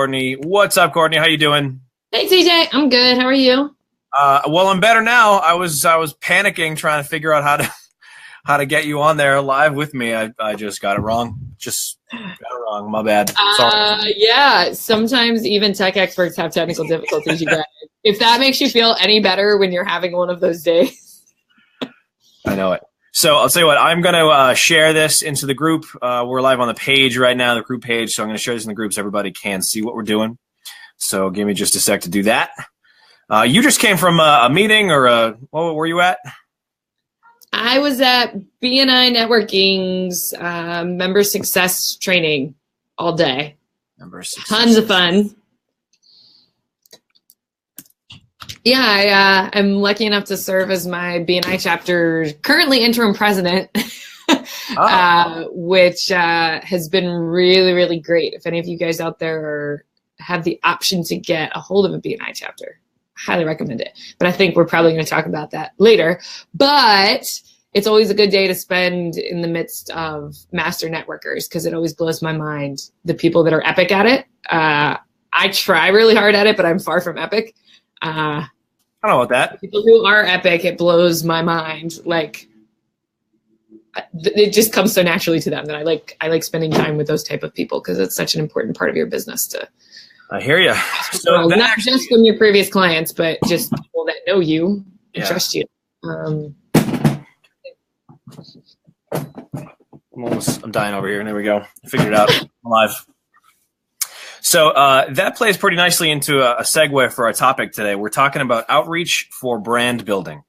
Courtney. What's up, Courtney? How you doing? Hey TJ, I'm good. How are you? Well, I'm better now. I was panicking trying to figure out how to get you on there live with me. I just got it wrong. Just got it wrong. My bad. Sorry. Yeah, sometimes even tech experts have technical difficulties, you guys. If that makes you feel any better when you're having one of those days. I know it. So I'll tell you what, I'm going to share this into the group. We're live on the page right now, the group page. So I'm going to share this in the group so everybody can see what we're doing. So give me just a sec to do that. You just came from a meeting or what were you at? I was at BNI Networking's member success training all day. Member success. Tons of fun. Yeah, I'm lucky enough to serve as my BNI chapter, currently interim president, which has been really, really great. If any of you guys out there have the option to get a hold of a BNI chapter, highly recommend it. But I think we're probably going to talk about that later. But it's always a good day to spend in the midst of master networkers because it always blows my mind, the people that are epic at it. I try really hard at it, but I'm far from epic. I don't know about that. People who are epic, it blows my mind. Like, it just comes so naturally to them that I like spending time with those type of people because it's such an important part of your business to. I hear you. So not just from your previous clients, but just people that know you and trust you. I'm dying over here. There we go. I figured it out. I'm live. So that plays pretty nicely into a segue for our topic today. We're talking about outreach for brand building,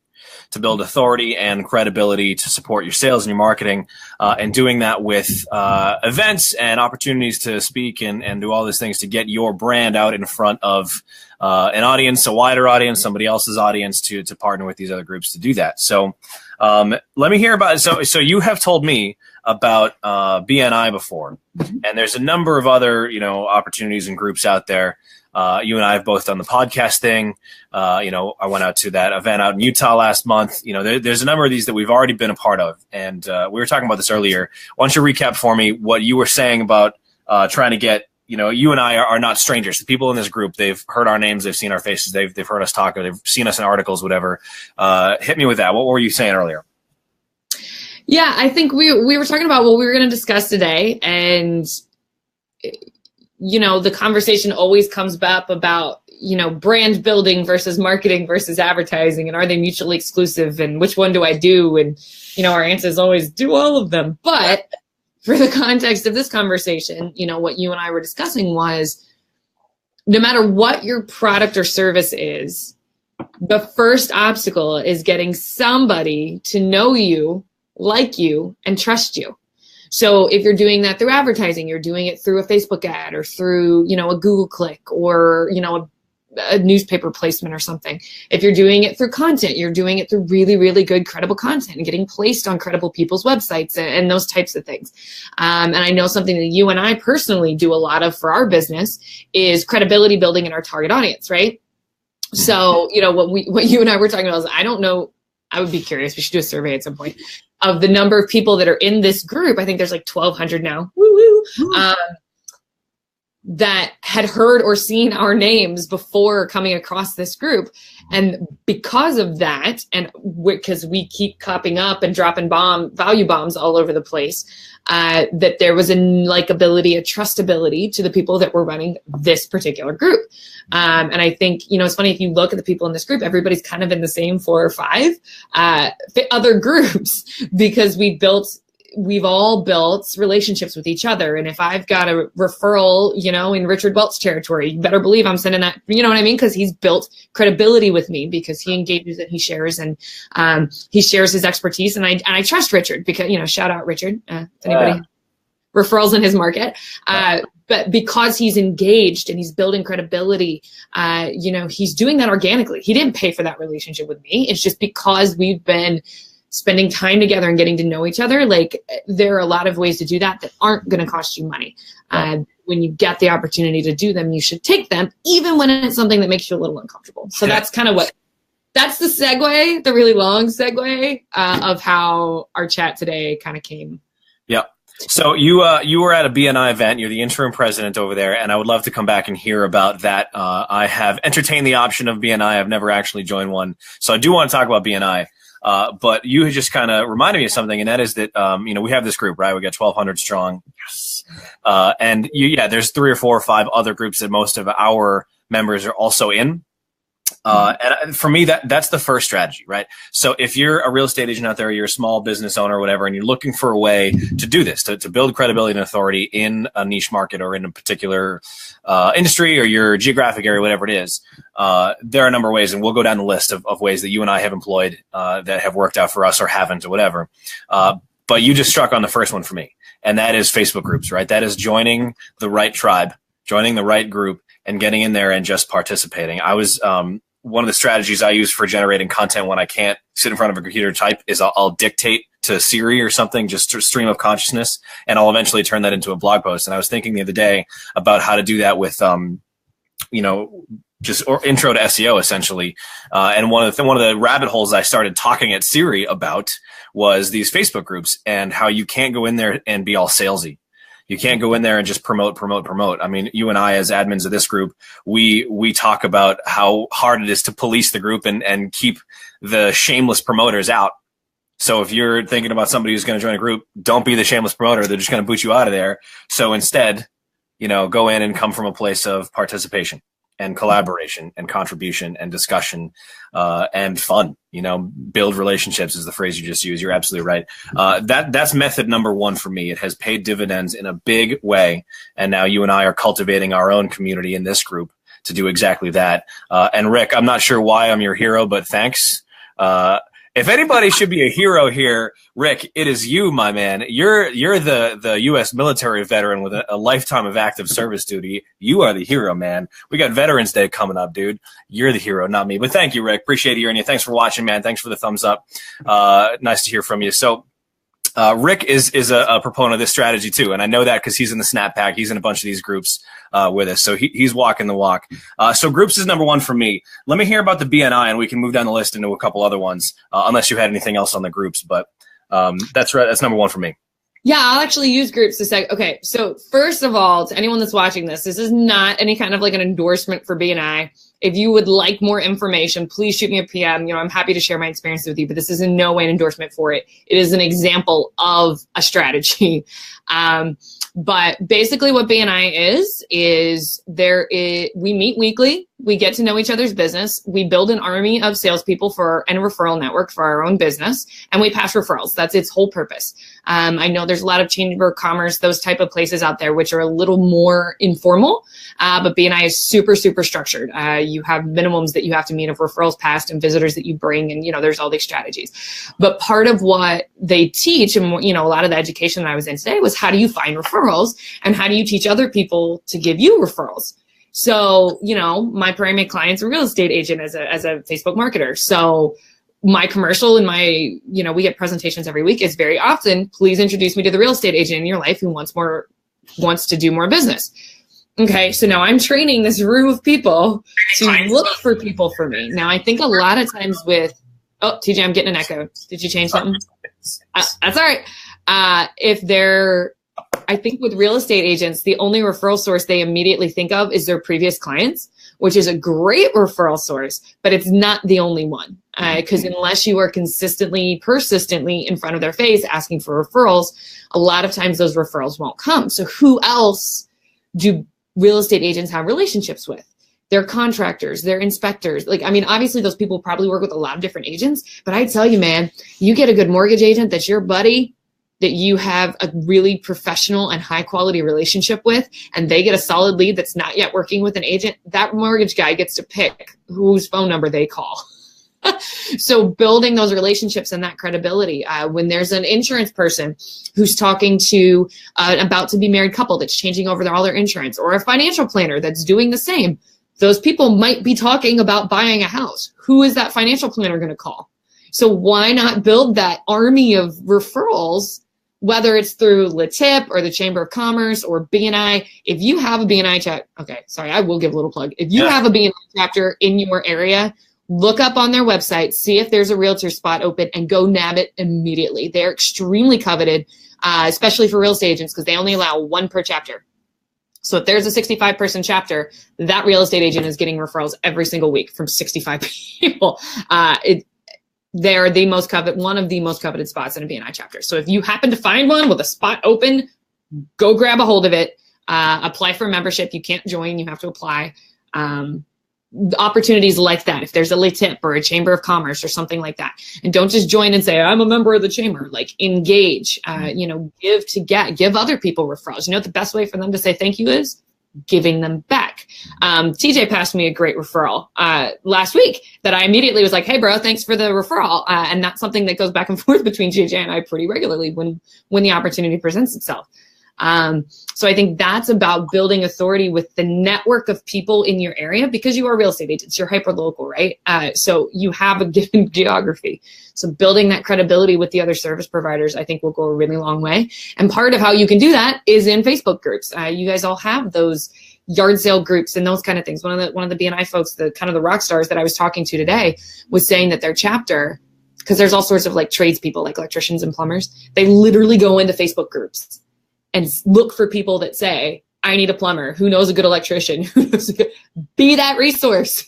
to build authority and credibility to support your sales and your marketing, and doing that with events and opportunities to speak and do all these things to get your brand out in front of an audience, a wider audience, somebody else's audience to partner with these other groups to do that. So let me hear about it. So you have told me about BNI before, and there's a number of other opportunities and groups out there. You and I have both done the podcast thing. I went out to that event out in Utah last month. There's a number of these that we've already been a part of, and we were talking about this earlier. Why don't you recap for me what you were saying about trying to get? You and I are not strangers. The people in this group, they've heard our names, they've seen our faces, they've heard us talk, or they've seen us in articles, whatever. Hit me with that. What were you saying earlier? Yeah, I think we were talking about what we were going to discuss today, and the conversation always comes up about brand building versus marketing versus advertising, and are they mutually exclusive, and which one do I do? And our answer is always do all of them. But for the context of this conversation, what you and I were discussing was no matter what your product or service is, the first obstacle is getting somebody to know you, like you, and trust you. So if you're doing that through advertising, you're doing it through a Facebook ad or through, a Google click or, a newspaper placement or something. If you're doing it through content, you're doing it through really, really good, credible content and getting placed on credible people's websites and those types of things. And I know something that you and I personally do a lot of for our business is credibility building in our target audience, right? So, what you and I were talking about is, I don't know, I would be curious, we should do a survey at some point, of the number of people that are in this group. I think there's like 1,200 now. Woo woo. That had heard or seen our names before coming across this group. And because of that, and because we keep copping up and dropping value bombs all over the place, that there was a likability, a trustability to the people that were running this particular group. And I think, it's funny, if you look at the people in this group, everybody's kind of in the same 4 or 5 other groups, because we've all built relationships with each other. And if I've got a referral, in Richard Welt's territory, you better believe I'm sending that, you know what I mean? Because he's built credibility with me, because he engages and he shares, and he shares his expertise. And I trust Richard because, shout out Richard, if anybody referrals in his market. But because he's engaged and he's building credibility, he's doing that organically. He didn't pay for that relationship with me. It's just because we've been spending time together and getting to know each other. Like, there are a lot of ways to do that aren't going to cost you money. When you get the opportunity to do them, you should take them, even when it's something that makes you a little uncomfortable. So that's kind of that's the segue, the really long segue of how our chat today kind of came. Yeah. So you were at a BNI event. You're the interim president over there, and I would love to come back and hear about that. I have entertained the option of BNI. I've never actually joined one, so I do want to talk about BNI. But you had just kind of reminded me of something, and that is that we have this group, right? We got 1,200 strong, yes. And there's 3 or 4 or 5 other groups that most of our members are also in. And for me, that's the first strategy, right? So if you're a real estate agent out there, you're a small business owner or whatever, and you're looking for a way to do this, to build credibility and authority in a niche market or in a particular industry or your geographic area, whatever it is, there are a number of ways, and we'll go down the list of ways that you and I have employed that have worked out for us or haven't or whatever. But you just struck on the first one for me, and that is Facebook groups, right? That is joining the right tribe, joining the right group, and getting in there and just participating. I was one of the strategies I use for generating content when I can't sit in front of a computer type is I'll dictate to Siri or something, just a stream of consciousness, and I'll eventually turn that into a blog post. And I was thinking the other day about how to do that with, just intro to SEO essentially. And one of the rabbit holes I started talking at Siri about was these Facebook groups and how you can't go in there and be all salesy. You can't go in there and just promote. I mean, you and I, as admins of this group, we talk about how hard it is to police the group and keep the shameless promoters out. So if you're thinking about somebody who's going to join a group, don't be the shameless promoter. They're just going to boot you out of there. So instead, go in and come from a place of participation and collaboration and contribution and discussion and fun. Build relationships is the phrase you just used. You're absolutely right. That's method number 1 for me. It has paid dividends in a big way. And now you and I are cultivating our own community in this group to do exactly that. And Rick, I'm not sure why I'm your hero, but thanks. If anybody should be a hero here, Rick, it is you, my man. You're the U.S. military veteran with a lifetime of active service duty. You are the hero, man. We got Veterans Day coming up, dude. You're the hero, not me. But thank you, Rick. Appreciate hearing you. Thanks for watching, man. Thanks for the thumbs up. Nice to hear from you. So Rick is a proponent of this strategy too, and I know that because he's in the Snap Pack. He's in a bunch of these groups with us, so he's walking the walk. So groups is number 1 for me. Let me hear about the BNI, and we can move down the list into a couple other ones, unless you had anything else on the groups. But that's right. That's number 1 for me. Yeah, I'll actually use groups to say, okay, so first of all, to anyone that's watching this is not any kind of like an endorsement for BNI. If you would like more information, please shoot me a PM. I'm happy to share my experiences with you, but this is in no way an endorsement for it. It is an example of a strategy. But basically what BNI is we meet weekly. We get to know each other's business. We build an army of salespeople and a referral network for our own business, and we pass referrals. That's its whole purpose. I know there's a lot of chamber of commerce, those type of places out there, which are a little more informal, but BNI is super, super structured. You have minimums that you have to meet of referrals passed and visitors that you bring, and there's all these strategies. But part of what they teach, and a lot of the education that I was in today, was how do you find referrals and how do you teach other people to give you referrals? So, my primary client's a real estate agent as a Facebook marketer. So my commercial and we get presentations every week is very often, please introduce me to the real estate agent in your life who wants to do more business. Okay. So now I'm training this room of people to look for people for me. Now, I think a lot of times TJ, I'm getting an echo. Did you change something? That's all right. I think with real estate agents, the only referral source they immediately think of is their previous clients, which is a great referral source, but it's not the only one. Because unless you are persistently in front of their face asking for referrals, a lot of times those referrals won't come. So who else do real estate agents have relationships with? Their contractors, their inspectors. Obviously those people probably work with a lot of different agents, but I tell you, man, you get a good mortgage agent that's your buddy, that you have a really professional and high quality relationship with, and they get a solid lead that's not yet working with an agent, that mortgage guy gets to pick whose phone number they call. So building those relationships and that credibility, when there's an insurance person who's talking to an about to be married couple that's changing over all their insurance, or a financial planner that's doing the same, those people might be talking about buying a house. Who is that financial planner going to call? So why not build that army of referrals, whether it's through LaTip or the Chamber of Commerce or BNI? If you have a BNI I will give a little plug. If you have a BNI chapter in your area, look up on their website, see if there's a realtor spot open, and go nab it immediately. They're extremely coveted. especially for real estate agents, because they only allow one per chapter. So if there's a 65-person chapter, that real estate agent is getting referrals every single week from 65 people. They're the most one of the most coveted spots in a BNI chapter. So if you happen to find one with a spot open, go grab a hold of it. Apply for membership. You can't join, you have to apply. Opportunities like that, if there's a LATIP or a chamber of commerce or something like that, and don't just join and say I'm a member of the chamber. Like, engage, give to get, give other people referrals. You know what the best way for them to say thank you is? Giving them back. TJ passed me a great referral last week that I immediately was like, hey bro, thanks for the referral. And that's something that goes back and forth between TJ and I pretty regularly when the opportunity presents itself. So I think that's about building authority with the network of people in your area, because you are real estate agents, you're hyper local, right? So you have a given geography. So building that credibility with the other service providers, I think, will go a really long way. And part of how you can do that is in Facebook groups. You guys all have those yard sale groups and those kind of things. One of the BNI folks, the kind of the rock stars that I was talking to today, was saying that their chapter, because there's all sorts of like tradespeople, like electricians and plumbers, they literally go into Facebook groups and look for people that say, I need a plumber. Who knows a good electrician? Be that resource.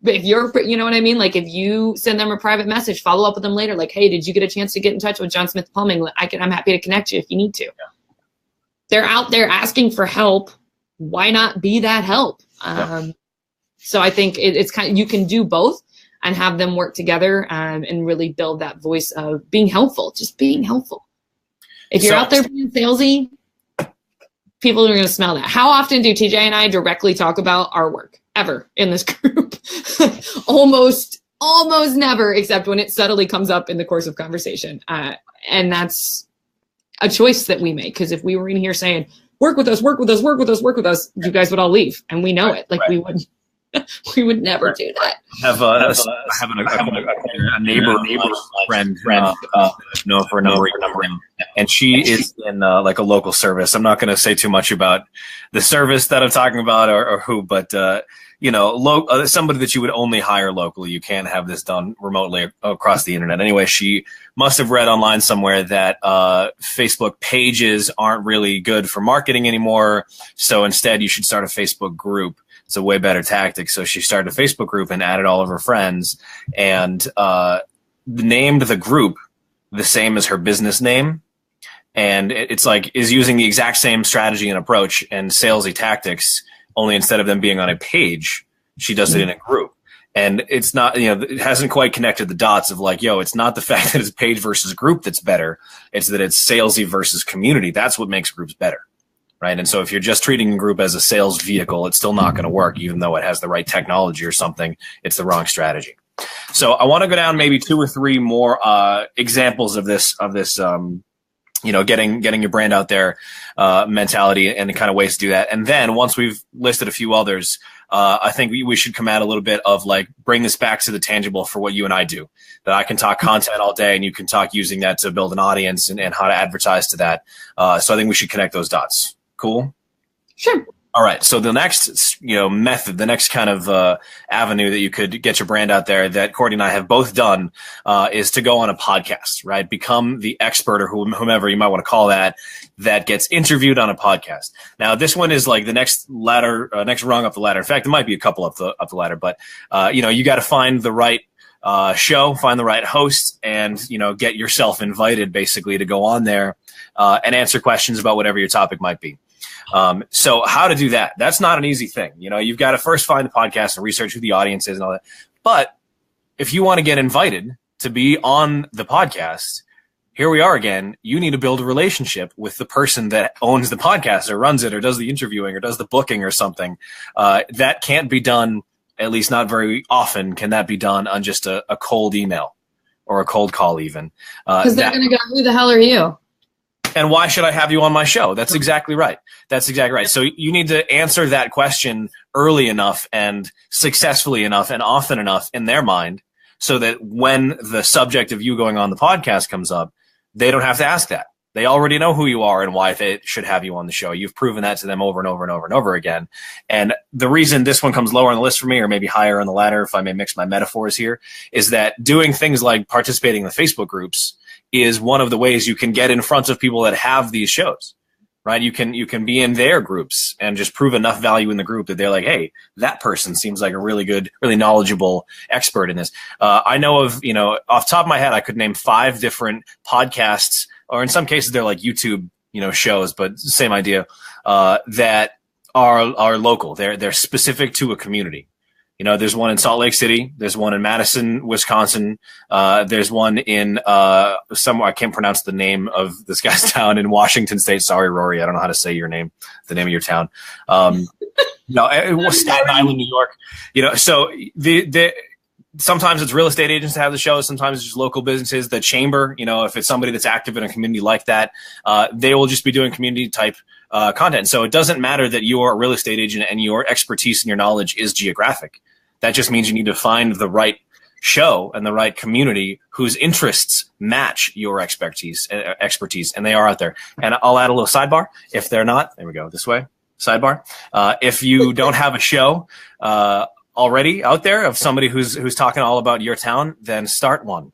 But if you're, you know what I mean? Like, if you send them a private message, follow up with them later. Like, hey, did you get a chance to get in touch with John Smith Plumbing? I'm happy to connect you if you need to. Yeah. They're out there asking for help. Why not be that help? So I think it's kind of, you can do both and have them work together and really build that voice of being helpful, just being helpful. If you're out there being salesy, people are going to smell that. How often do TJ and I directly talk about our work ever in this group? Almost never, except when it subtly comes up in the course of conversation. And that's a choice that we make. Because if we were in here saying, work with us, work with us, work with us, work with us, you guys would all leave. And we know it. Like, we wouldn't. We would never do that. I have a neighbor friend, known for a number of years, and she is in like a local service. I'm not going to say too much about the service that I'm talking about or who, but somebody that you would only hire locally. You can't have this done remotely across the internet. Anyway, she must have read online somewhere that Facebook pages aren't really good for marketing anymore. So instead, you should start a Facebook group. It's a way better tactic. So she started a Facebook group and added all of her friends and named the group the same as her business name. And it's like is using the exact same strategy and approach and salesy tactics, only instead of them being on a page, she does it in a group. And it's not, it hasn't quite connected the dots of like, it's not the fact that it's page versus group that's better. It's that it's salesy versus community. That's what makes groups better. Right. And so if you're just treating a group as a sales vehicle, it's still not going to work, even though it has the right technology or something. It's the wrong strategy. So I want to go down maybe 2 or 3 more examples of this, getting your brand out there mentality and the kind of ways to do that. And then once we've listed a few others, I think we should come at a little bit of like bring this back to the tangible for what you and I do. That I can talk content all day and you can talk using that to build an audience and how to advertise to that. So I think we should connect those dots. Cool? Sure. All right. So the next, method, the next kind of avenue that you could get your brand out there that Courtney and I have both done is to go on a podcast, right? Become the expert or whomever you might want to call that gets interviewed on a podcast. Now, this one is like the next next rung up the ladder. In fact, it might be a couple up the ladder, but you got to find the right show, find the right host, and get yourself invited basically to go on there and answer questions about whatever your topic might be. So how to do that? That's not an easy thing. You've got to first find the podcast and research who the audience is and all that. But if you want to get invited to be on the podcast, here we are again. You need to build a relationship with the person that owns the podcast or runs it or does the interviewing or does the booking or something. That can't be done, at least not very often, can that be done on just a cold email or a cold call even. Because they're going to go, who the hell are you? And why should I have you on my show? That's exactly right. So you need to answer that question early enough and successfully enough and often enough in their mind so that when the subject of you going on the podcast comes up, they don't have to ask that. They already know who you are and why they should have you on the show. You've proven that to them over and over and over and over again. And the reason this one comes lower on the list for me, or maybe higher on the ladder, if I may mix my metaphors here, is that doing things like participating in the Facebook groups is one of the ways you can get in front of people that have these shows, right? You can be in their groups and just prove enough value in the group that they're like, hey, that person seems like a really good, really knowledgeable expert in this. I know of, off the top of my head, I could name 5 different podcasts, or in some cases they're like YouTube, shows, but same idea, that are local. They're specific to a community. There's one in Salt Lake City. There's one in Madison, Wisconsin. There's one in somewhere, I can't pronounce the name of this guy's town in Washington State. Sorry, Rory, I don't know how to say your name, the name of your town. It was Staten Island, New York. So sometimes it's real estate agents that have the shows. Sometimes it's just local businesses. The chamber, if it's somebody that's active in a community like that, they will just be doing community type content. So it doesn't matter that you are a real estate agent and your expertise and your knowledge is geographic. That just means you need to find the right show and the right community whose interests match your expertise, and they are out there. And I'll add a little sidebar. If they're not, there we go, this way, sidebar. If you don't have a show already out there of somebody who's talking all about your town, then start one.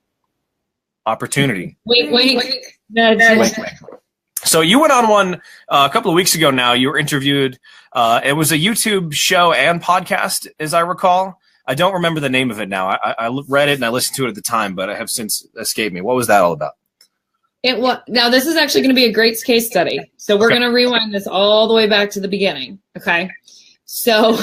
Opportunity. Wait. So you went on one a couple of weeks ago now. You were interviewed. It was a YouTube show and podcast, as I recall. I don't remember the name of it now. I read it and I listened to it at the time, but it have since escaped me. What was that all about? Now, this is actually going to be a great case study. So we're going to rewind this all the way back to the beginning. Okay. So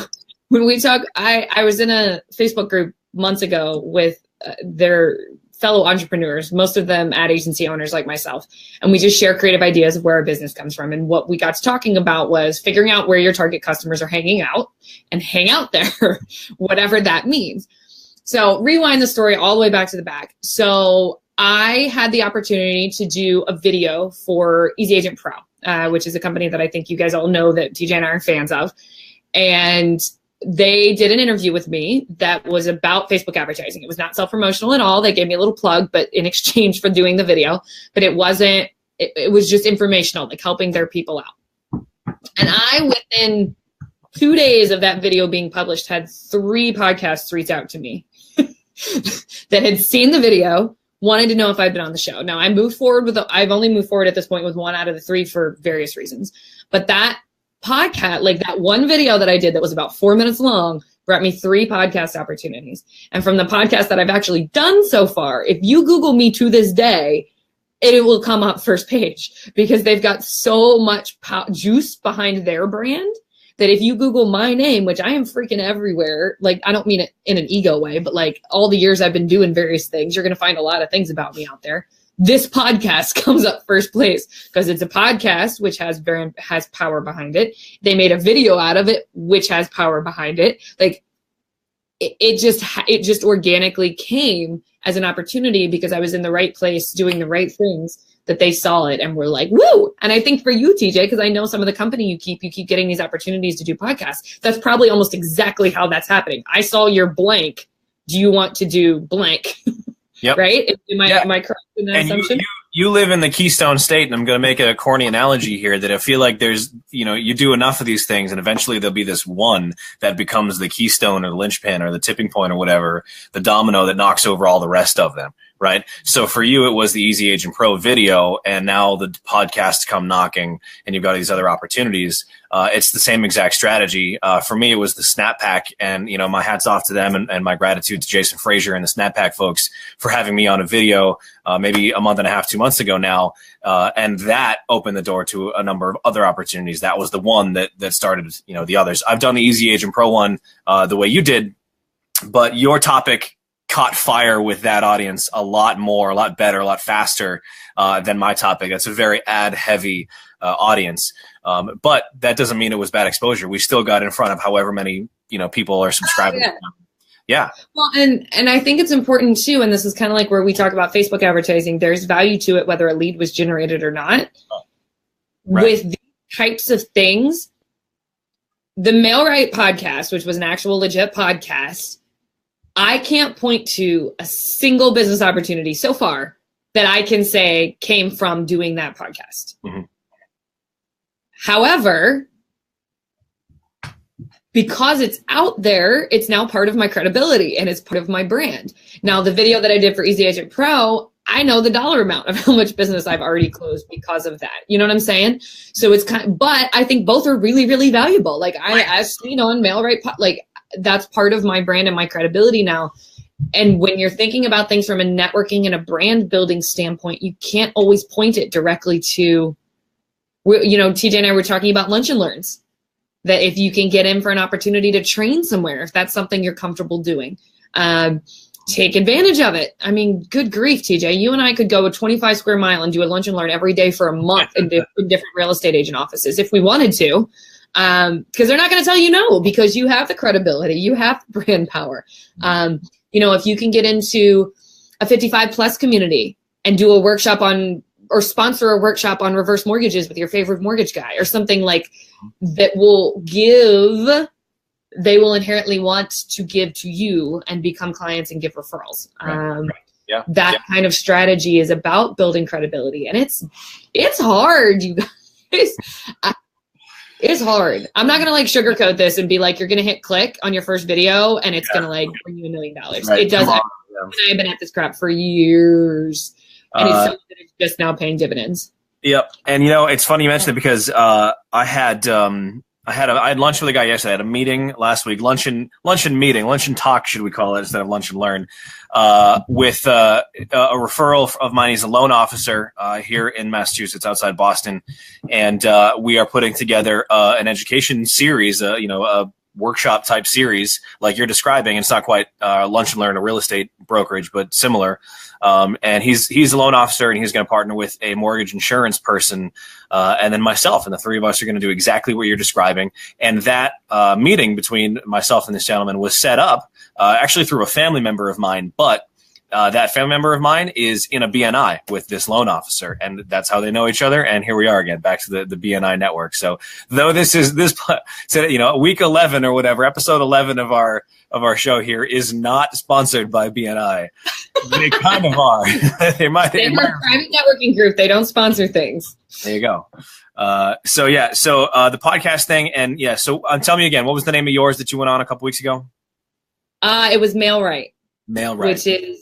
when we talk, I was in a Facebook group months ago with their fellow entrepreneurs, most of them ad agency owners like myself. And we just share creative ideas of where our business comes from. And what we got to talking about was figuring out where your target customers are hanging out and hang out there, whatever that means. So rewind the story all the way back to the back. So I had the opportunity to do a video for Easy Agent Pro, which is a company that I think you guys all know that TJ and I are fans of. And they did an interview with me that was about Facebook advertising. It was not self-promotional at all. They gave me a little plug, but in exchange for doing the video, but it was just informational, like helping their people out. And I, within 2 days of that video being published, had 3 podcasts reach out to me that had seen the video, wanted to know if I'd been on the show. Now I've only moved forward at this point with 1 out of the 3 for various reasons, but that podcast, like that one video that I did that was about 4 minutes long, brought me 3 podcast opportunities. And from the podcast that I've actually done so far, if you Google me to this day, it will come up first page because they've got so much juice behind their brand that if you Google my name, which I am freaking everywhere, like I don't mean it in an ego way, but like all the years I've been doing various things, you're going to find a lot of things about me out there. This podcast comes up first place because it's a podcast, which has power behind it. They made a video out of it, which has power behind it. Like it just organically came as an opportunity because I was in the right place doing the right things that they saw it and were like, woo. And I think for you, TJ, because I know some of the company you keep getting these opportunities to do podcasts. That's probably almost exactly how that's happening. I saw your blank. Do you want to do blank? Yep. Right? Am I correct in that assumption? You live in the Keystone State, and I'm going to make a corny analogy here that I feel like there's, you do enough of these things, and eventually there'll be this one that becomes the keystone or the linchpin or the tipping point or whatever, the domino that knocks over all the rest of them, right? So for you, it was the Easy Agent Pro video, and now the podcasts come knocking, and you've got these other opportunities. It's the same exact strategy. For me, it was the Snap Pack, and my hats off to them, and my gratitude to Jason Frazier and the Snap Pack folks for having me on a video maybe a month and a half, 2 months ago now, and that opened the door to a number of other opportunities. That was the one that started the others. I've done the Easy Agent Pro one the way you did, but your topic caught fire with that audience a lot more, a lot better, a lot faster than my topic. That's a very ad-heavy audience. But that doesn't mean it was bad exposure. We still got in front of however many people are subscribing. Oh, yeah. Yeah. Well, and I think it's important too, and this is kind of like where we talk about Facebook advertising. There's value to it, whether a lead was generated or not. Right. With these types of things, the Mailrite podcast, which was an actual legit podcast, I can't point to a single business opportunity so far that I can say came from doing that podcast. Mm-hmm. However, because it's out there, it's now part of my credibility and it's part of my brand. Now, the video that I did for Easy Agent Pro, I know the dollar amount of how much business I've already closed because of that. You know what I'm saying? So it's but I think both are really, really valuable. Like as seen on MailRight, like that's part of my brand and my credibility now. And when you're thinking about things from a networking and a brand building standpoint, you can't always point it directly to, TJ and I were talking about lunch and learns, that if you can get in for an opportunity to train somewhere, if that's something you're comfortable doing, take advantage of it. I mean, good grief, TJ, you and I could go a 25 square mile and do a lunch and learn every day for a month in different real estate agent offices if we wanted to, because they're not going to tell you no, because you have the credibility, you have the brand power. If you can get into a 55 plus community and do a workshop on, or sponsor a workshop on reverse mortgages with your favorite mortgage guy or something like that, they will inherently want to give to you and become clients and give referrals. Right. Yeah. That kind of strategy is about building credibility, and it's hard, you guys. It's hard. I'm not going to like sugarcoat this and be like, you're going to hit click on your first video and it's going to like bring you $1 million. Right. It doesn't. I've been at this crap for years, and it's something that is just now paying dividends. Yep. And it's funny you mentioned it because I had lunch with a guy yesterday. I had a meeting last week, lunch and talk, should we call it, instead of lunch and learn, with a referral of mine. He's a loan officer here in Massachusetts, outside Boston, and we are putting together an education series, a workshop type series like you're describing. It's not quite lunch and learn, a real estate brokerage, but similar. And he's a loan officer, and he's going to partner with a mortgage insurance person, and then myself, and the three of us are going to do exactly what you're describing. And that meeting between myself and this gentleman was set up actually through a family member of mine, but that family member of mine is in a BNI with this loan officer, and that's how they know each other. And here we are again, back to the BNI network. So though this week 11 or whatever, episode 11 of our show here is not sponsored by BNI. They kind of are. They're a private networking group. They don't sponsor things. There you go. So the podcast thing, and so tell me again, what was the name of yours that you went on a couple weeks ago? It was MailRight. MailRight. Which is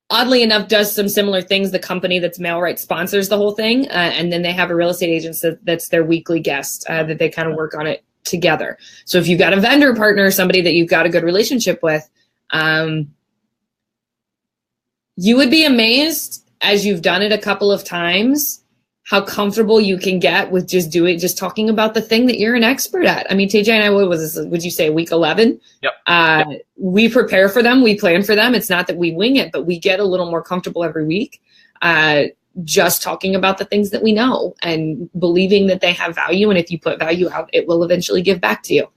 oddly enough does some similar things. The company that's MailRight sponsors the whole thing, and then they have a real estate agent that's their weekly guest that they kind of work on it together. So if you've got a vendor partner, somebody that you've got a good relationship with, you would be amazed, as you've done it a couple of times, how comfortable you can get with just talking about the thing that you're an expert at. I mean, TJ and I, what was this, would you say week 11? Yep. We prepare for them. We plan for them. It's not that we wing it, but we get a little more comfortable every week, just talking about the things that we know and believing that they have value. And if you put value out, it will eventually give back to you.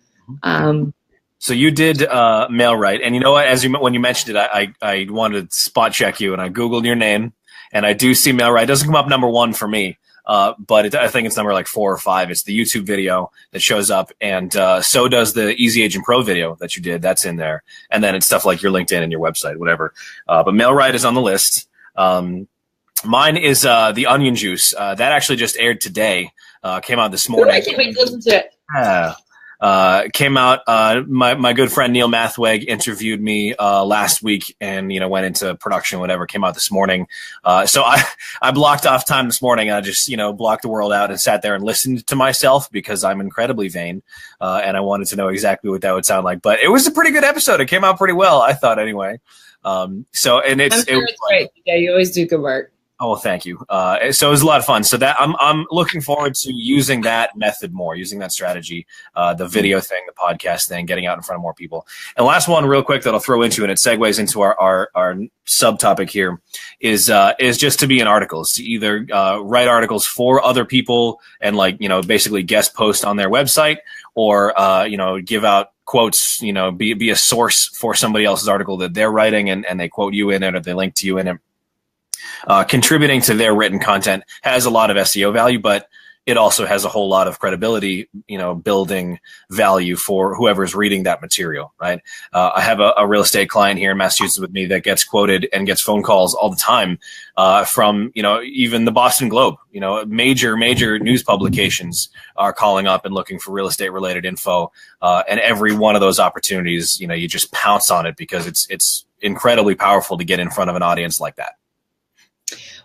So you did MailRight, and you know what? When you mentioned it, I wanted to spot check you, and I Googled your name, and I do see MailRight. It doesn't come up number one for me. But I think it's number like 4 or 5. It's the YouTube video that shows up, and so does the Easy Agent Pro video that you did. That's in there, and then it's stuff like your LinkedIn and your website, whatever. But MailRight is on the list. Mine is the Onion Juice. That actually just aired today. Came out this morning. Ooh, I can't wait to listen to it. Came out. My good friend Neil Mathweg interviewed me last week, and went into production, whatever. Came out this morning. So I blocked off time this morning. I just blocked the world out and sat there and listened to myself because I'm incredibly vain, and I wanted to know exactly what that would sound like. But it was a pretty good episode. It came out pretty well, I thought, anyway. I'm sure it's great. Yeah, you always do good work. Oh, well, thank you. So it was a lot of fun. So that I'm looking forward to using that method more, using that strategy, the video thing, the podcast thing, getting out in front of more people. And last one real quick that I'll throw into, and it segues into our subtopic here, is just to be in articles, to either write articles for other people and basically guest post on their website, or give out quotes, be a source for somebody else's article that they're writing, and they quote you in it, or they link to you in it. Contributing to their written content has a lot of SEO value, but it also has a whole lot of credibility, building value for whoever's reading that material, right? I have a real estate client here in Massachusetts with me that gets quoted and gets phone calls all the time from, even the Boston Globe. Major news publications are calling up and looking for real estate related info. And every one of those opportunities, you just pounce on it because it's incredibly powerful to get in front of an audience like that.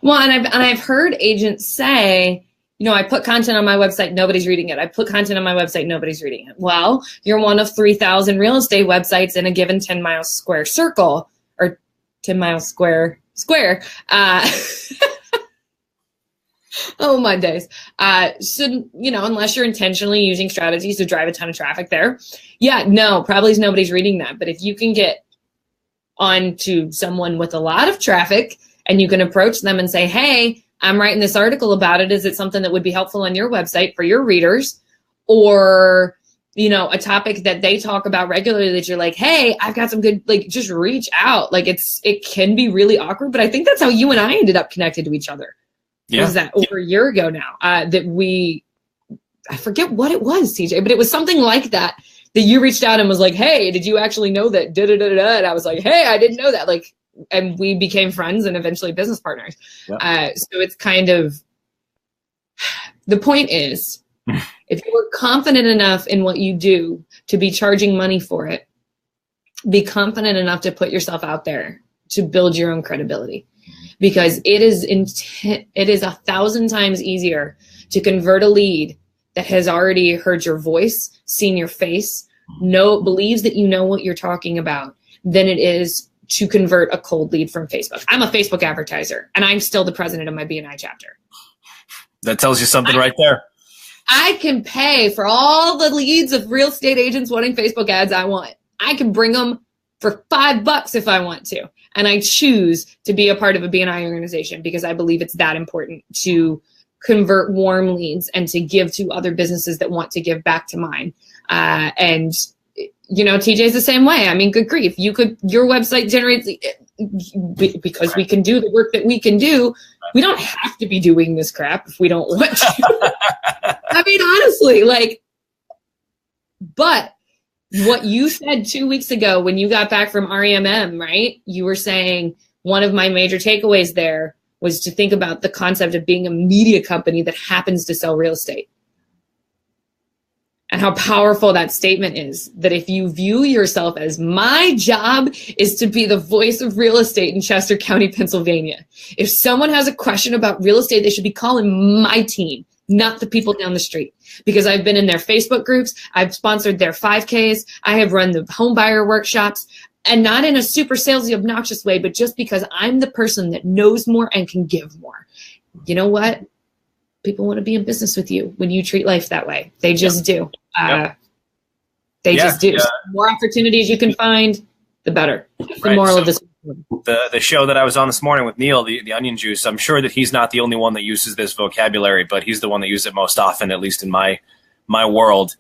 Well, and I've heard agents say, I put content on my website, nobody's reading it. I put content on my website, nobody's reading it. Well, you're one of 3,000 real estate websites in a given 10-mile square circle, or 10-mile square. Oh, my days. So, unless you're intentionally using strategies to drive a ton of traffic there, probably nobody's reading that. But if you can get onto someone with a lot of traffic and you can approach them and say, hey, I'm writing this article about it. Is it something that would be helpful on your website for your readers? Or, a topic that they talk about regularly that you're like, hey, I've got some good, just reach out. It can be really awkward, but I think that's how you and I ended up connected to each other. Yeah. Was that over a year ago now? I forget what it was, TJ, but it was something like that you reached out and was like, hey, did you actually know that? And I was like, hey, I didn't know that. And we became friends and eventually business partners. Yep. So it's kind of, the point is, if you're confident enough in what you do to be charging money for it, be confident enough to put yourself out there to build your own credibility, because it is 1,000 times easier to convert a lead that has already heard your voice, seen your face, believes that you know what you're talking about, than it is to convert a cold lead from Facebook. I'm a Facebook advertiser, and I'm still the president of my BNI chapter. That tells you something right there. I can pay for all the leads of real estate agents wanting Facebook ads I want. I can bring them for $5 if I want to. And I choose to be a part of a BNI organization because I believe it's that important to convert warm leads and to give to other businesses that want to give back to mine. And TJ's the same way. I mean, good grief. Your website generates, because we can do the work that we can do. We don't have to be doing this crap if we don't want to. I mean, honestly, but what you said 2 weeks ago when you got back from REMM, right? You were saying one of my major takeaways there was to think about the concept of being a media company that happens to sell real estate. And how powerful that statement is, that if you view yourself as, my job is to be the voice of real estate in Chester County, Pennsylvania. If someone has a question about real estate, they should be calling my team, not the people down the street. Because I've been in their Facebook groups, I've sponsored their 5Ks, I have run the home buyer workshops, and not in a super salesy, obnoxious way, but just because I'm the person that knows more and can give more. You know what? People want to be in business with you when you treat life that way. They just do. They just do. So the more opportunities you can find, the better. The moral of this. The show that I was on this morning with Neil, the onion juice, I'm sure that he's not the only one that uses this vocabulary, but he's the one that uses it most often, at least in my world.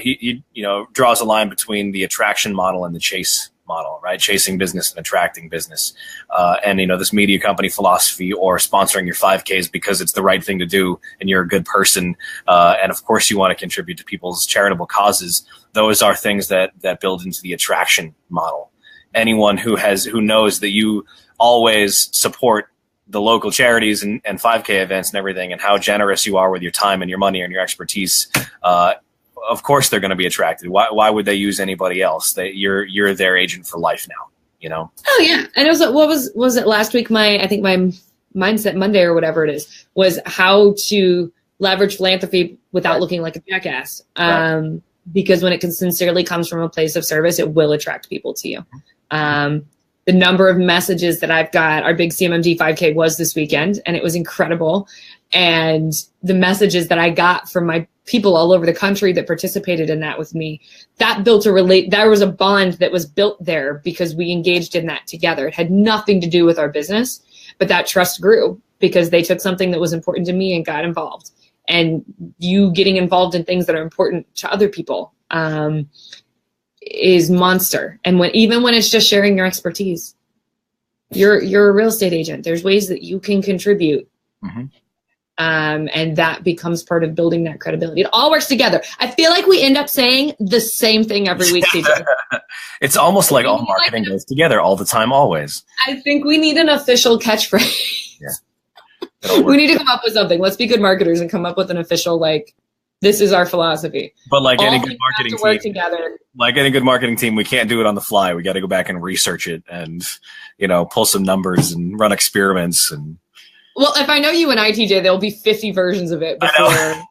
He draws a line between the attraction model and the chase model, right? Chasing business and attracting business. And this media company philosophy, or sponsoring your 5Ks because it's the right thing to do and you're a good person. And of course you want to contribute to people's charitable causes. Those are things that build into the attraction model. Anyone who knows that you always support the local charities and 5K events and everything, and how generous you are with your time and your money and your expertise, of course they're going to be attracted. Why would they use anybody else? You're their agent for life now, Oh yeah. And it was it last week? I think my Mindset Monday or whatever it is, was how to leverage philanthropy without looking like a jackass. Right. Because when it sincerely comes from a place of service, it will attract people to you. The number of messages that I've got, our big CMMD 5K was this weekend, and it was incredible. And the messages that I got from my people all over the country that participated in that with me, that there was a bond that was built there because we engaged in that together. It had nothing to do with our business, but that trust grew because they took something that was important to me and got involved. And you getting involved in things that are important to other people is monster. And even when it's just sharing your expertise, you're a real estate agent. There's ways that you can contribute. Mm-hmm. And that becomes part of building that credibility. It all works together. I feel like we end up saying the same thing every week, TJ. It's almost like all marketing goes together all the time, always. I think we need an official catchphrase. Yeah. We need to come up with something. Let's be good marketers and come up with an official, like, this is our philosophy. But like any good marketing team, work together. Like any good marketing team, we can't do it on the fly. We got to go back and research it and, pull some numbers and run experiments. And well, if I know you and TJ, there'll be 50 versions of it before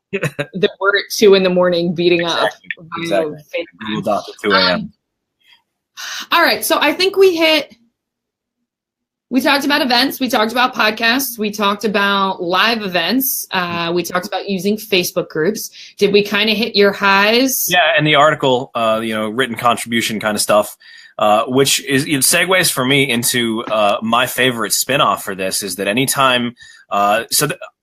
we're at 2 a.m. beating up. Exactly. Google Doc at 2 a.m. All right. So I think we talked about events. We talked about podcasts. We talked about live events. We talked about using Facebook groups. Did we kind of hit your highs? Yeah. And the article, written contribution kind of stuff. Which is segues for me into my favorite spinoff for this is that anytime I'm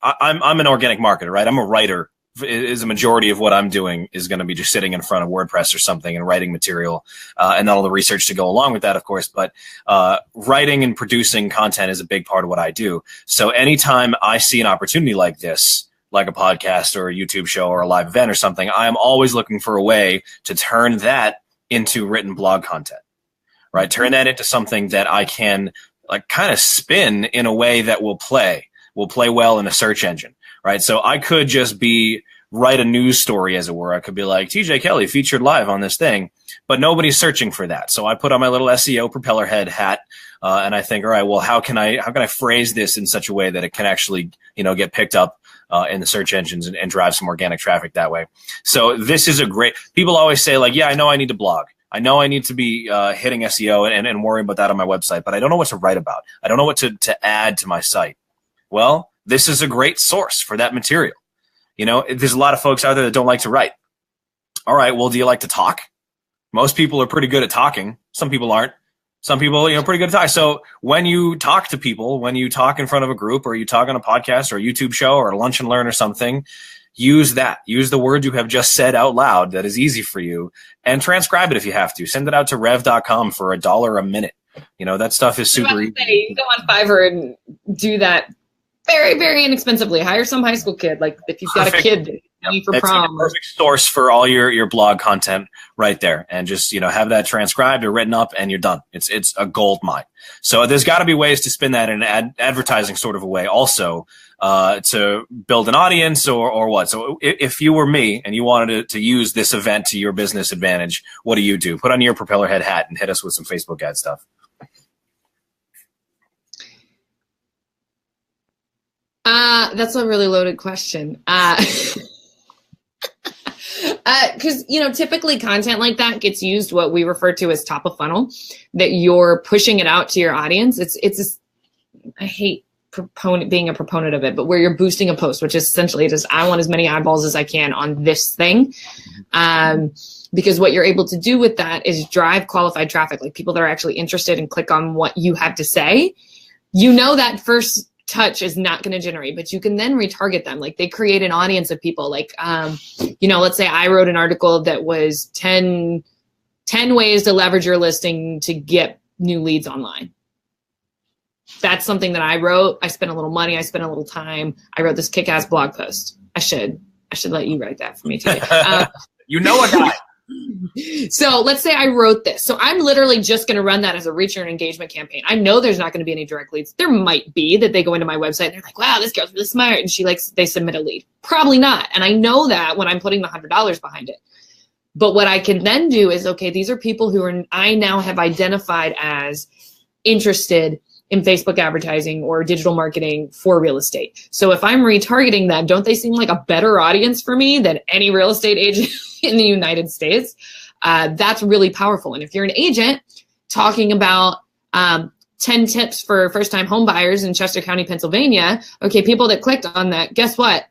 an organic marketer, right? I'm a writer. Is a majority of what I'm doing is going to be just sitting in front of WordPress or something and writing material, and then all the research to go along with that, of course. But writing and producing content is a big part of what I do. So anytime I see an opportunity like this, like a podcast or a YouTube show or a live event or something, I am always looking for a way to turn that into written blog content. Right, turn that into something that I can like kind of spin in a way that will play well in a search engine. Right, so I could just write a news story, as it were. I could be like TJ Kelly featured live on this thing, but nobody's searching for that. So I put on my little SEO propeller head hat, and I think, all right, well, how can I phrase this in such a way that it can actually get picked up in the search engines and drive some organic traffic that way. So this is people always say like, yeah, I know I need to blog. I know I need to be hitting SEO and worrying about that on my website, but I don't know what to write about. I don't know what to add to my site. Well, this is a great source for that material. There's a lot of folks out there that don't like to write. All right, well, do you like to talk? Most people are pretty good at talking. Some people aren't. Some people, pretty good at talking. So when you talk to people, when you talk in front of a group or you talk on a podcast or a YouTube show or a lunch and learn or something, use that. Use the word you have just said out loud that is easy for you and transcribe it if you have to. Send it out to rev.com for $1 a minute. That stuff is super easy. You can go on Fiverr and do that very, very inexpensively. Hire some high school kid. Like if you've got a kid for prom. It's a perfect source for all your blog content right there. And just, have that transcribed or written up and you're done. It's a gold mine. So there's got to be ways to spin that in an advertising sort of a way also. To build an audience or what? So if you were me and you wanted to use this event to your business advantage, what do you do? Put on your propeller head hat and hit us with some Facebook ad stuff. That's a really loaded question. Because, typically content like that gets used what we refer to as top of funnel, that you're pushing it out to your audience. I hate being a proponent of it, but where you're boosting a post, which is essentially just, I want as many eyeballs as I can on this thing. Because what you're able to do with that is drive qualified traffic, like people that are actually interested and click on what you have to say. That first touch is not going to generate, but you can then retarget them. Like they create an audience of people like, let's say I wrote an article that was 10 ways to leverage your listing to get new leads online. That's something that I wrote. I spent a little money. I spent a little time. I wrote this kick-ass blog post. I should let you write that for me today. A guy. So let's say I wrote this. So I'm literally just going to run that as a reach and engagement campaign. I know there's not going to be any direct leads. There might be that they go into my website and they're like, wow, this girl's really smart. And they submit a lead. Probably not. And I know that when I'm putting the $100 behind it. But what I can then do is, okay, these are people who I now have identified as interested in Facebook advertising or digital marketing for real estate. So if I'm retargeting them, don't they seem like a better audience for me than any real estate agent in the United States? That's really powerful. And if you're an agent talking about 10 tips for first-time home buyers in Chester County, Pennsylvania, okay, people that clicked on that, guess what?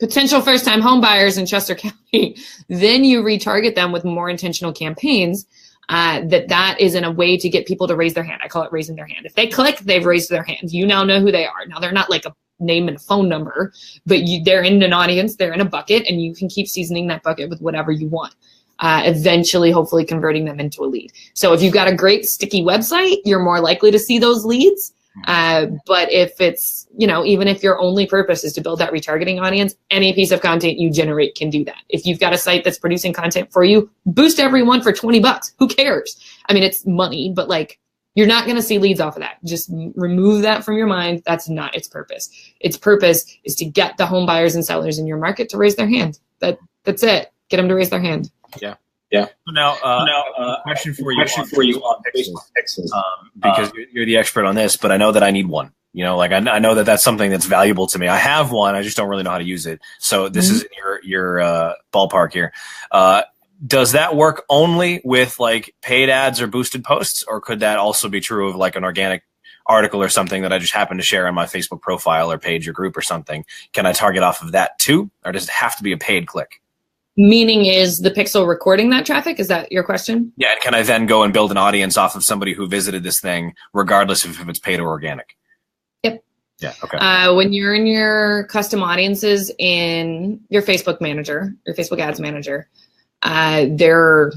Potential first-time home buyers in Chester County. Then you retarget them with more intentional campaigns. That is in a way to get people to raise their hand. I call it raising their hand. If they click, they've raised their hand. You now know who they are. Now they're not like a name and a phone number, but they're in an audience, they're in a bucket, and you can keep seasoning that bucket with whatever you want. Eventually, hopefully converting them into a lead. So if you've got a great sticky website, you're more likely to see those leads. But if it's, even if your only purpose is to build that retargeting audience, any piece of content you generate can do that. If you've got a site that's producing content for you, boost everyone for $20. Who cares? I mean, it's money, but like, you're not going to see leads off of that. Just remove that from your mind. That's not its purpose. Its purpose is to get the home buyers and sellers in your market to raise their hand. That's it. Get them to raise their hand. Yeah. Yeah. So now, question for you on Pixels, because you're the expert on this, but I know that I need one. I know that that's something that's valuable to me. I have one. I just don't really know how to use it. So this is in your ballpark here. Does that work only with like paid ads or boosted posts, or could that also be true of like an organic article or something that I just happen to share on my Facebook profile or page or group or something? Can I target off of that too, or does it have to be a paid click? Meaning, is the pixel recording that traffic? Is that your question? Yeah, and can I then go and build an audience off of somebody who visited this thing, regardless of if it's paid or organic? Yep. Yeah, okay. When you're in your custom audiences in your Facebook manager, your Facebook ads manager, there are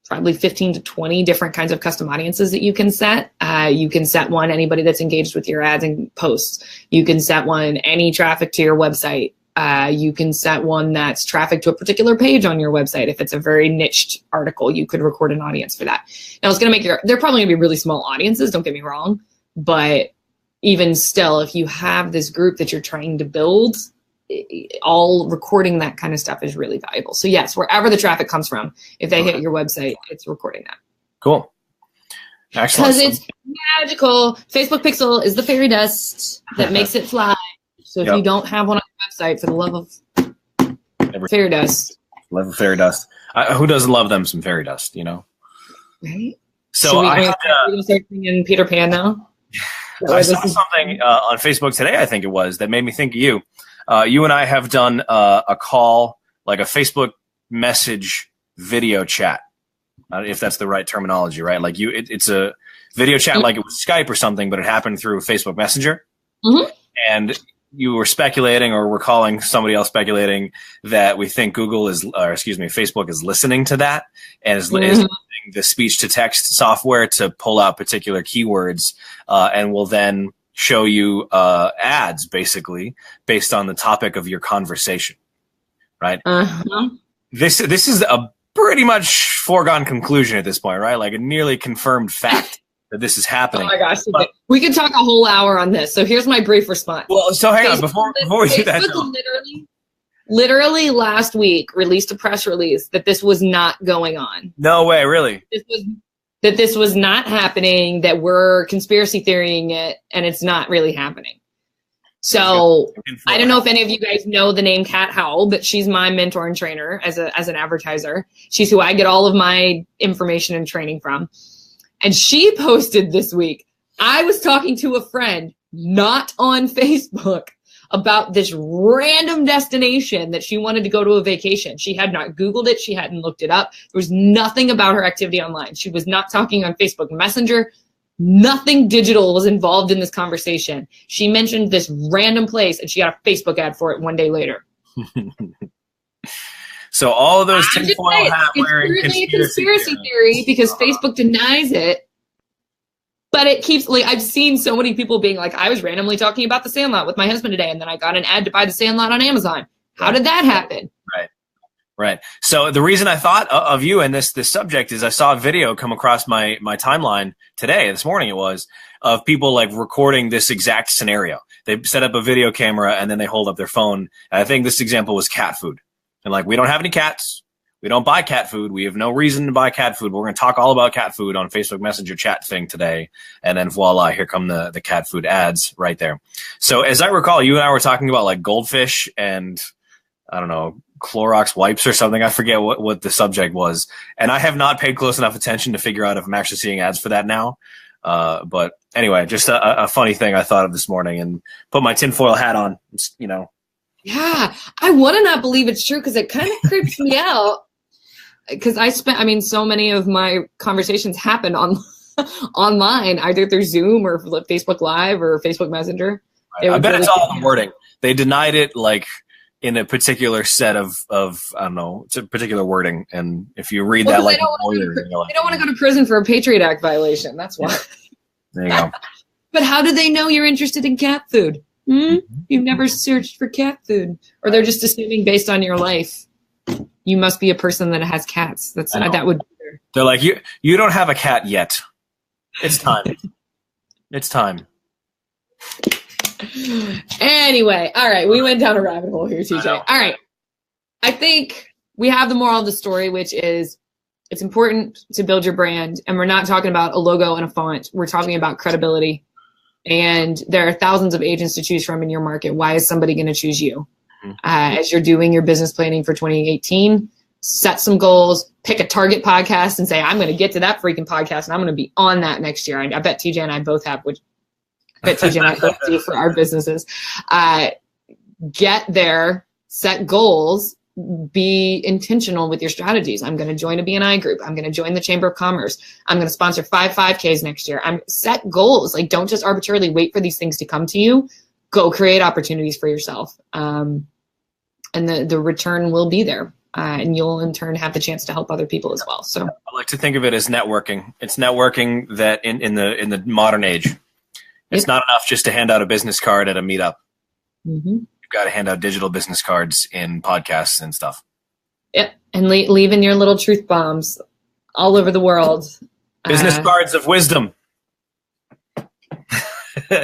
probably 15 to 20 different kinds of custom audiences that you can set. You can set one, anybody that's engaged with your ads and posts. You can set one, any traffic to your website. You can set one that's traffic to a particular page on your website. If it's a very niched article, you could record an audience for that. Now, it's going to make they're probably going to be really small audiences, don't get me wrong. But even still, if you have this group that you're trying to build, all recording that kind of stuff is really valuable. So yes, wherever the traffic comes from, if they hit your website, it's recording that. Cool. Excellent. Because it's magical. Facebook Pixel is the fairy dust that makes it fly. So if you don't have one on your website, for the love of fairy dust. Love of fairy dust. Who doesn't love them some fairy dust, Right? So I start singing Peter Pan now? I saw something on Facebook today, I think it was, that made me think of you. You and I have done a call, like a Facebook message video chat, if that's the right terminology, right? Like it's a video chat like it was Skype or something, but it happened through Facebook Messenger. Mm-hmm. And you were speculating, or we're calling somebody else speculating, that we think Facebook is listening to that and is using the speech to text software to pull out particular keywords, and will then show you ads basically based on the topic of your conversation, right? Uh-huh. This is a pretty much foregone conclusion at this point, right? Like a nearly confirmed fact that this is happening. Oh my gosh, we could talk a whole hour on this. So here's my brief response. Well, so hang on, before we do that. Literally last week released a press release that this was not going on. No way, really? This was not happening, that we're conspiracy theorying it, and it's not really happening. So I don't know if any of you guys know the name Kat Howell, but she's my mentor and trainer as an advertiser. She's who I get all of my information and training from. And she posted this week, I was talking to a friend, not on Facebook, about this random destination that she wanted to go to a vacation. She had not Googled it. She hadn't looked it up. There was nothing about her activity online. She was not talking on Facebook Messenger. Nothing digital was involved in this conversation. She mentioned this random place, and she got a Facebook ad for it one day later. So all of those tinfoil hat wearing conspiracy theory because Facebook denies it. But it keeps, like, I've seen so many people being like, I was randomly talking about The Sandlot with my husband today, and then I got an ad to buy The Sandlot on Amazon. How did that happen? Right. So the reason I thought of you and this subject is I saw a video come across my timeline this morning it was, of people like recording this exact scenario. They set up a video camera and then they hold up their phone. And I think this example was cat food. And like, we don't have any cats. We don't buy cat food. We have no reason to buy cat food. But we're going to talk all about cat food on Facebook Messenger chat thing today. And then voila, here come the cat food ads right there. So as I recall, you and I were talking about like goldfish and I don't know, Clorox wipes or something. I forget what the subject was. And I have not paid close enough attention to figure out if I'm actually seeing ads for that now. But anyway, just a funny thing I thought of this morning and put my tinfoil hat on, Yeah, I want to not believe it's true because it kind of creeps me out. Because so many of my conversations happen online, either through Zoom or Facebook Live or Facebook Messenger. Right. I bet it's all the wording. They denied it like in a particular set of I don't know, it's a particular wording. And if you read that like a lawyer, they don't want to go to prison for a Patriot Act violation. That's why. There you go. But how do they know you're interested in cat food? You've never searched for cat food, or they're just assuming based on your life, you must be a person that has cats. That would. They're like, you don't have a cat yet. It's time. It's time. Anyway, all right, we went down a rabbit hole here, TJ. All right, I think we have the moral of the story, which is it's important to build your brand, and we're not talking about a logo and a font. We're talking about credibility, and there are thousands of agents to choose from in your market. Why is somebody going to choose you? As you're doing your business planning for 2018, set some goals, pick a target podcast and say, I'm going to get to that freaking podcast and I'm going to be on that next year. I bet TJ and I both have, which I bet TJ and I both do for our businesses. Get there, set goals, be intentional with your strategies. I'm going to join a BNI group. I'm going to join the Chamber of Commerce. I'm going to sponsor 5 5Ks next year. Set goals. Like, don't just arbitrarily wait for these things to come to you. Go create opportunities for yourself. And the return will be there. And you'll in turn have the chance to help other people as well. So I like to think of it as networking. It's networking that in the modern age, it's not enough just to hand out a business card at a meetup. You've got to hand out digital business cards in podcasts and stuff. Yep, and leaving your little truth bombs all over the world. Business cards of wisdom.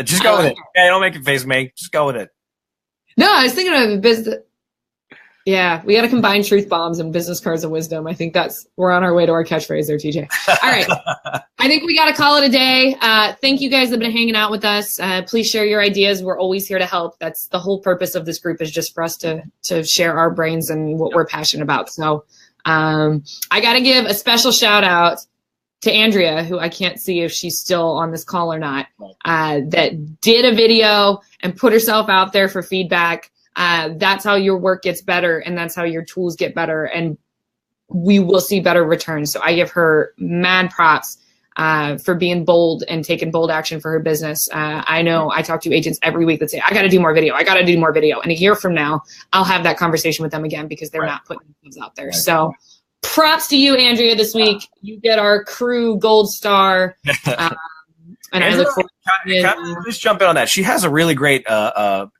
Just go with it. Hey, don't make it face me. Just go with it. No, I was thinking of business. Yeah, we got to combine truth bombs and business cards of wisdom. I think we're on our way to our catchphrase there, TJ. All right. I think we got to call it a day. Thank you guys that have been hanging out with us. Please share your ideas. We're always here to help. That's the whole purpose of this group, is just for us to share our brains and what we're passionate about. So I got to give a special shout out to Andrea, who I can't see if she's still on this call or not, that did a video and put herself out there for feedback. That's how your work gets better, and that's how your tools get better, and we will see better returns. So I give her mad props for being bold and taking bold action for her business. I know I talk to agents every week that say, I got to do more video. I got to do more video. And a year from now, I'll have that conversation with them again because they're not putting things out there. So props to you, Andrea, this week. You get our crew gold star. And Andrea, I look forward to just jump in on that. She has a really great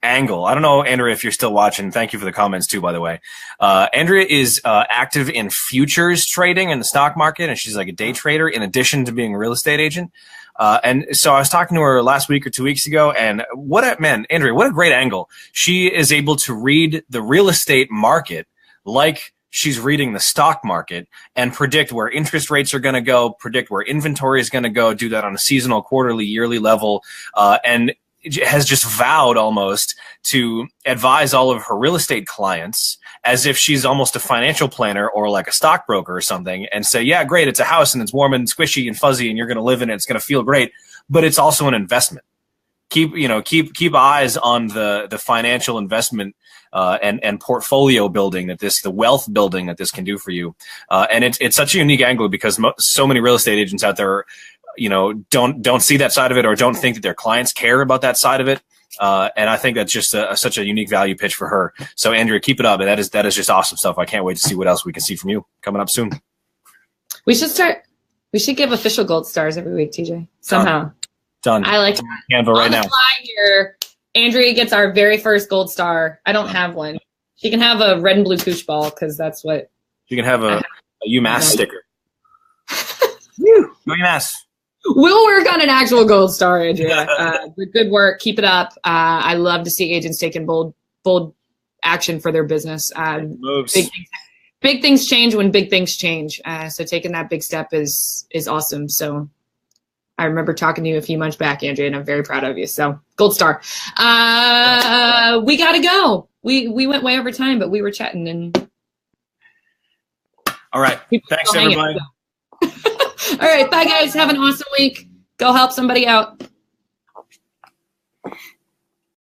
angle. I don't know, Andrea, if you're still watching. Thank you for the comments too, by the way. Andrea is active in futures trading in the stock market, and she's like a day trader in addition to being a real estate agent. And so I was talking to her last week or 2 weeks ago, and Andrea, what a great angle. She is able to read the real estate market like she's reading the stock market and predict where interest rates are going to go, predict where inventory is going to go, do that on a seasonal, quarterly, yearly level, and has just vowed almost to advise all of her real estate clients as if she's almost a financial planner or like a stockbroker or something, and say, yeah, great, it's a house and it's warm and squishy and fuzzy and you're going to live in it, it's going to feel great, but it's also an investment. Keep eyes on the financial investment and portfolio building the wealth building that this can do for you. And it's such a unique angle because so many real estate agents out there, don't see that side of it or don't think that their clients care about that side of it. And I think that's just such a unique value pitch for her. So Andrea, keep it up. And that is just awesome stuff. I can't wait to see what else we can see from you coming up soon. We should give official gold stars every week, TJ, somehow. Done. I like Canva right now. Here, Andrea gets our very first gold star. I don't have one. She can have a red and blue koosh ball because that's what. You can have a UMass sticker. UMass. We'll work on an actual gold star, Andrea. Good work. Keep it up. I love to see agents taking bold action for their business. Moves. Big things change when big things change. So taking that big step is awesome. So. I remember talking to you a few months back, Andrea, and I'm very proud of you. So, gold star. We got to go. We went way over time, but we were chatting. And all right. Thanks, everybody. All right. Bye, guys. Have an awesome week. Go help somebody out.